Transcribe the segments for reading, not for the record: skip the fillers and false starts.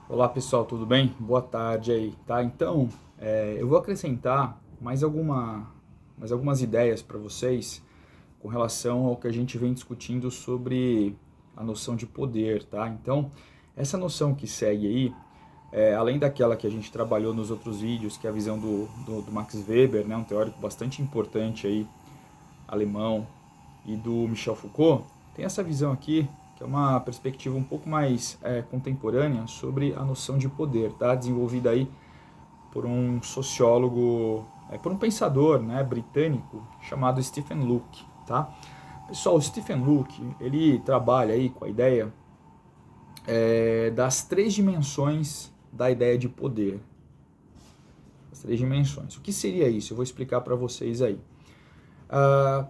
Olá pessoal, tudo bem? Boa tarde aí, tá? Então, eu vou acrescentar mais algumas ideias para vocês com relação ao que a gente vem discutindo sobre a noção de poder, tá? Então, essa noção que segue aí, além daquela que a gente trabalhou nos outros vídeos, que é a visão do Max Weber, né? Um teórico bastante importante aí, alemão, e do Michel Foucault, tem essa visão aqui, que é uma perspectiva um pouco mais contemporânea sobre a noção de poder, tá? Desenvolvida aí por um sociólogo, por um pensador, né, britânico chamado Stephen Locke, tá? Pessoal, o Stephen Locke, ele trabalha aí com a ideia das três dimensões da ideia de poder. As três dimensões. O que seria isso? Eu vou explicar para vocês aí.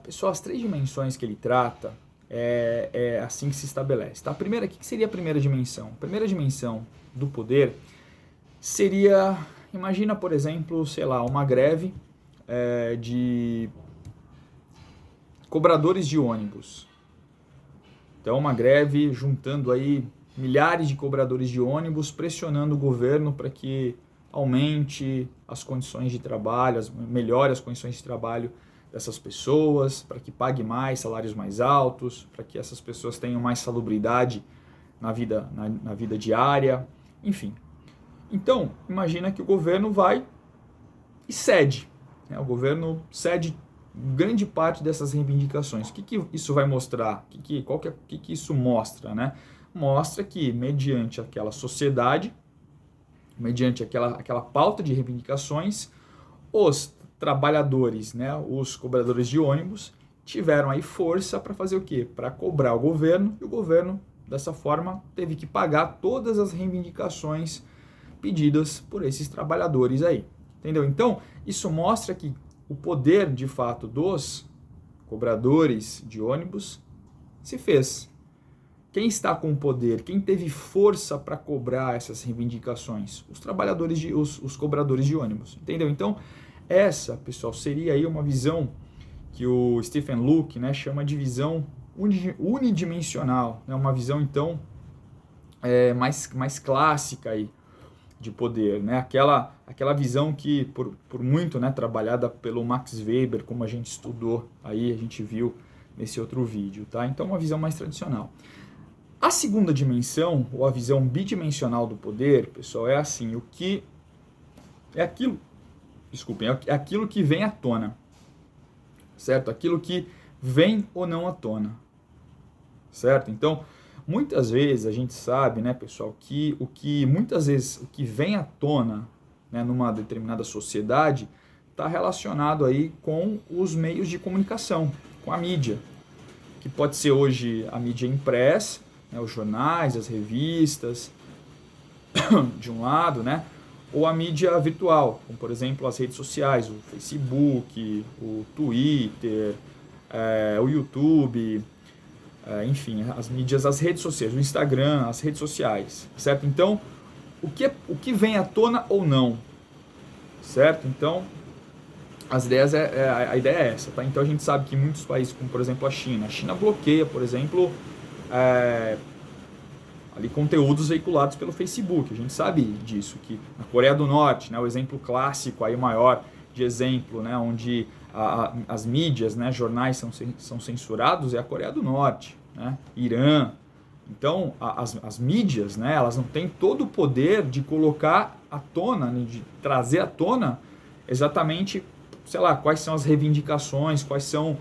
Pessoal, as três dimensões que ele trata é assim que se estabelece. Tá? A primeira, o que seria a primeira dimensão? A primeira dimensão do poder seria, imagina, por exemplo, sei lá, uma greve de cobradores de ônibus. Então, uma greve juntando aí milhares de cobradores de ônibus, pressionando o governo para que aumente as condições de trabalho, melhore as condições de trabalho dessas pessoas, para que pague mais, salários mais altos, para que essas pessoas tenham mais salubridade na vida diária, enfim. Então, imagina que o governo vai e cede. Né? O governo cede grande parte dessas reivindicações. O que isso vai mostrar? O que isso mostra? Né? Mostra que, mediante aquela sociedade, mediante aquela pauta de reivindicações, os trabalhadores, né, os cobradores de ônibus, tiveram aí força para fazer o quê? Para cobrar o governo, e o governo, dessa forma, teve que pagar todas as reivindicações pedidas por esses trabalhadores aí. Entendeu? Então, isso mostra que o poder, de fato, dos cobradores de ônibus se fez. Quem está com o poder, quem teve força para cobrar essas reivindicações? Os trabalhadores, os cobradores de ônibus. Entendeu? Então, essa, pessoal, seria aí uma visão que o Stephen Locke, né, chama de visão unidimensional, né, uma visão, então, mais clássica aí de poder, né, aquela visão que, por muito, né, trabalhada pelo Max Weber, como a gente estudou aí, a gente viu nesse outro vídeo, tá? Então, uma visão mais tradicional. A segunda dimensão, ou a visão bidimensional do poder, pessoal, é assim, é aquilo que vem à tona, certo? Aquilo que vem ou não à tona, certo? Então, muitas vezes a gente sabe, né, pessoal, que o que vem à tona, né, numa determinada sociedade está relacionado aí com os meios de comunicação, com a mídia, que pode ser hoje a mídia impressa, né, os jornais, as revistas, de um lado, né? Ou a mídia virtual, como por exemplo as redes sociais, o Facebook, o Twitter, o YouTube, enfim, as mídias, as redes sociais, o Instagram, as redes sociais, certo? Então, o que vem à tona ou não, certo? Então, a ideia é essa, tá? Então a gente sabe que muitos países, como por exemplo a China bloqueia, por exemplo, ali conteúdos veiculados pelo Facebook. A gente sabe disso, que na Coreia do Norte, né, o exemplo clássico aí maior de exemplo, né, onde as mídias, né, jornais são censurados, é a Coreia do Norte, né, Irã. Então, as mídias, né, elas não têm todo o poder de colocar à tona, né, de trazer à tona exatamente, sei lá, quais são as reivindicações, quais são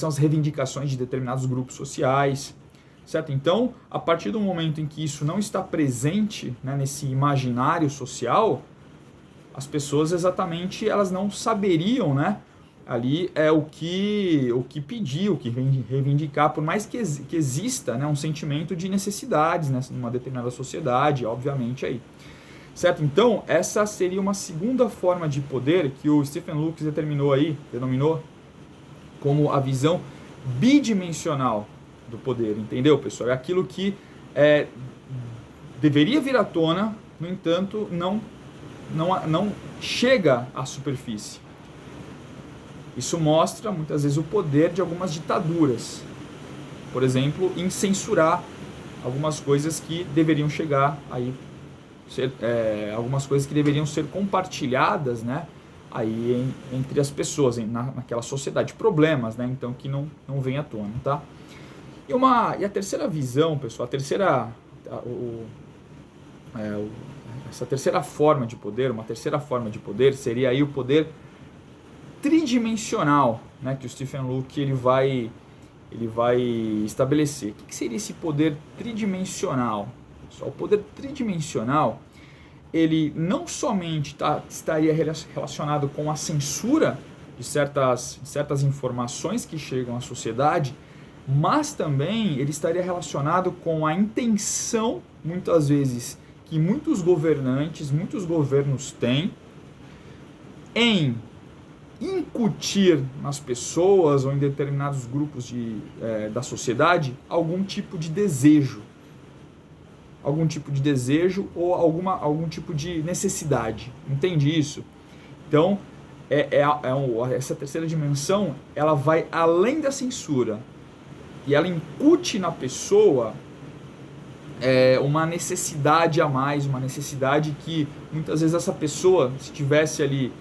as reivindicações de determinados grupos sociais, certo? Então, a partir do momento em que isso não está presente, né, nesse imaginário social, as pessoas exatamente elas não saberiam, né, ali o que pedir, o que reivindicar, por mais que exista, né, um sentimento de necessidades, né, numa determinada sociedade, obviamente aí. Certo? Então, essa seria uma segunda forma de poder que o Stephen Locke denominou como a visão bidimensional do poder, entendeu, pessoal? É aquilo que deveria vir à tona, no entanto, não chega à superfície. Isso mostra, muitas vezes, o poder de algumas ditaduras. Por exemplo, em censurar algumas coisas que deveriam chegar aí, algumas coisas que deveriam ser compartilhadas, né, aí entre as pessoas, naquela sociedade, problemas, né, então que não vem à tona, tá? E a terceira visão, pessoal, essa terceira forma de poder, uma terceira forma de poder seria aí o poder tridimensional, né, que o Stephen Luke ele vai estabelecer. O que seria esse poder tridimensional? O poder tridimensional, ele não somente estaria relacionado com a censura de certas informações que chegam à sociedade, mas também ele estaria relacionado com a intenção, muitas vezes, que muitos governantes, muitos governos têm em incutir nas pessoas ou em determinados grupos da sociedade algum tipo de desejo. Algum tipo de desejo ou algum tipo de necessidade. Entende isso? Então, essa terceira dimensão, ela vai além da censura. E ela incute na pessoa uma necessidade a mais, uma necessidade que muitas vezes essa pessoa, se estivesse ali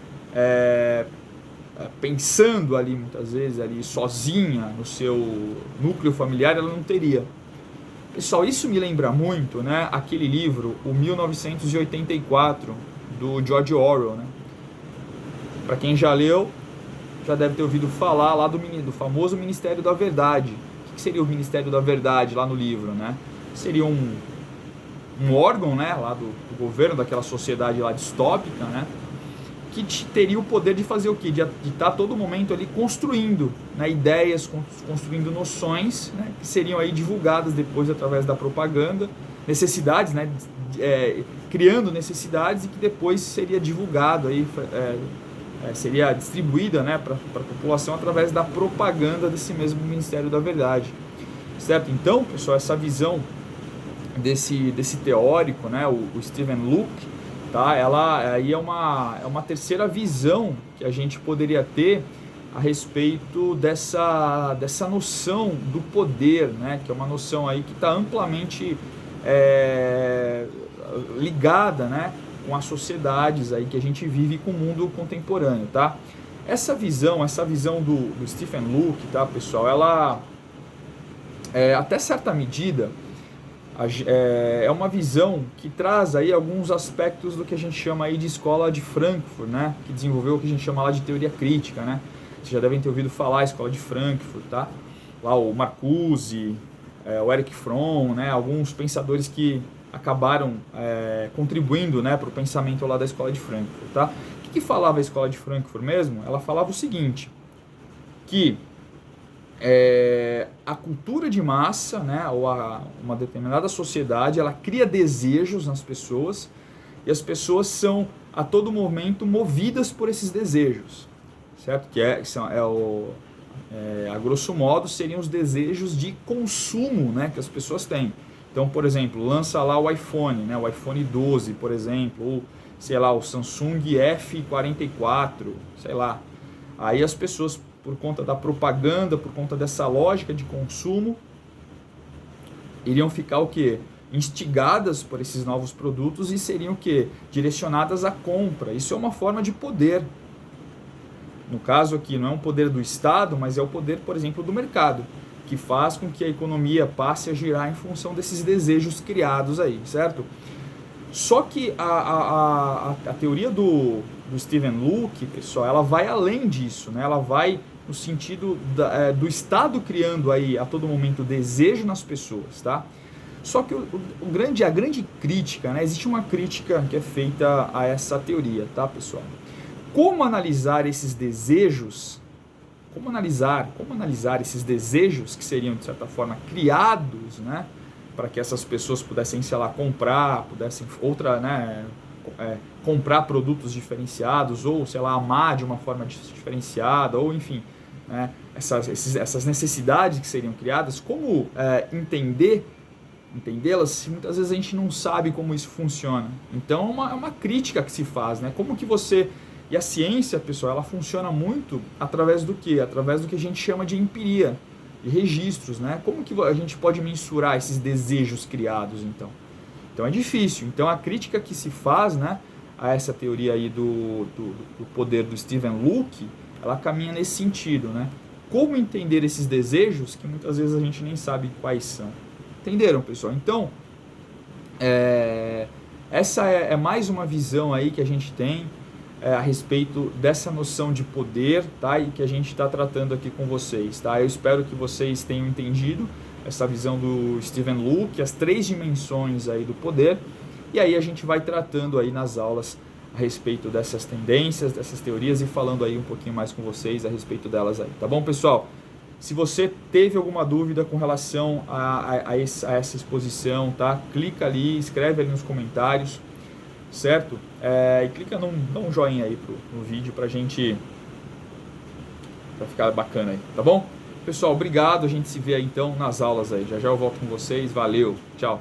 pensando ali muitas vezes ali sozinha no seu núcleo familiar, ela não teria. Pessoal, isso me lembra muito, né, aquele livro, o 1984, do George Orwell, né? Para quem já leu, já deve ter ouvido falar lá do famoso Ministério da Verdade. O que seria o Ministério da Verdade lá no livro, né? Seria um órgão, né, lá do governo, daquela sociedade lá distópica, né, que teria o poder de fazer o quê? De estar a todo momento ali construindo, né, ideias, construindo noções, né, que seriam aí divulgadas depois através da propaganda, necessidades, né, criando necessidades e que depois seria divulgado aí, seria distribuída, né, para a população através da propaganda desse mesmo Ministério da Verdade, certo? Então, pessoal, essa visão desse teórico, né, o Stephen Luke, tá? Ela aí é uma terceira visão que a gente poderia ter a respeito dessa noção do poder, né? Que é uma noção aí que está amplamente ligada, né, com as sociedades aí que a gente vive com o mundo contemporâneo, tá? Essa visão do Stephen Luke, tá, pessoal, ela até certa medida é uma visão que traz aí alguns aspectos do que a gente chama aí de escola de Frankfurt, né? Que desenvolveu o que a gente chama lá de teoria crítica, né? Vocês já devem ter ouvido falar, a escola de Frankfurt, tá? Lá o Marcuse, o Erich Fromm, né? Alguns pensadores que acabaram contribuindo, né, para o pensamento lá da escola de Frankfurt, tá? O que falava a escola de Frankfurt mesmo? Ela falava o seguinte, que a cultura de massa, né, ou uma determinada sociedade, ela cria desejos nas pessoas e as pessoas são a todo momento movidas por esses desejos, certo? A grosso modo seriam os desejos de consumo, né, que as pessoas têm. Então, por exemplo, lança lá o iPhone, né, o iPhone 12, por exemplo, ou sei lá, o Samsung F44, sei lá. Aí as pessoas, por conta da propaganda, por conta dessa lógica de consumo, iriam ficar o quê? Instigadas por esses novos produtos e seriam o quê? Direcionadas à compra. Isso é uma forma de poder. No caso aqui, não é um poder do Estado, mas é o poder, por exemplo, do mercado, que faz com que a economia passe a girar em função desses desejos criados aí, certo? Só que a teoria do Stephen Luke, pessoal, ela vai além disso, né? Ela vai no sentido do Estado criando aí a todo momento desejo nas pessoas, tá? Só que a grande crítica, né? Existe uma crítica que é feita a essa teoria, tá, pessoal? Como analisar esses desejos? Como analisar esses desejos que seriam, de certa forma, criados, né? Para que essas pessoas pudessem, sei lá, comprar produtos diferenciados, ou, sei lá, amar de uma forma diferenciada, ou, enfim, né, essas necessidades que seriam criadas, como entendê-las, se muitas vezes a gente não sabe como isso funciona. Então, é uma crítica que se faz, né? Como que você... E a ciência, pessoal, ela funciona muito através do quê? Através do que a gente chama de empiria. de registros, né? Como que a gente pode mensurar esses desejos criados, então? Então é difícil. Então a crítica que se faz, né, a essa teoria aí do poder do Stephen Luke, ela caminha nesse sentido, né? Como entender esses desejos que muitas vezes a gente nem sabe quais são. Entenderam, pessoal? Então, essa é mais uma visão aí que a gente tem a respeito dessa noção de poder, tá? E que a gente está tratando aqui com vocês, tá? Eu espero que vocês tenham entendido essa visão do Stephen Luke, as 3 dimensões aí do poder, e aí a gente vai tratando aí nas aulas a respeito dessas tendências, dessas teorias e falando aí um pouquinho mais com vocês a respeito delas aí, tá bom, pessoal? Se você teve alguma dúvida com relação a essa exposição, tá? Clica ali, escreve ali nos comentários, certo? E clica dá um joinha aí no vídeo pra ficar bacana aí, tá bom? Pessoal, obrigado, a gente se vê aí então nas aulas aí. Já já eu volto com vocês, valeu, tchau!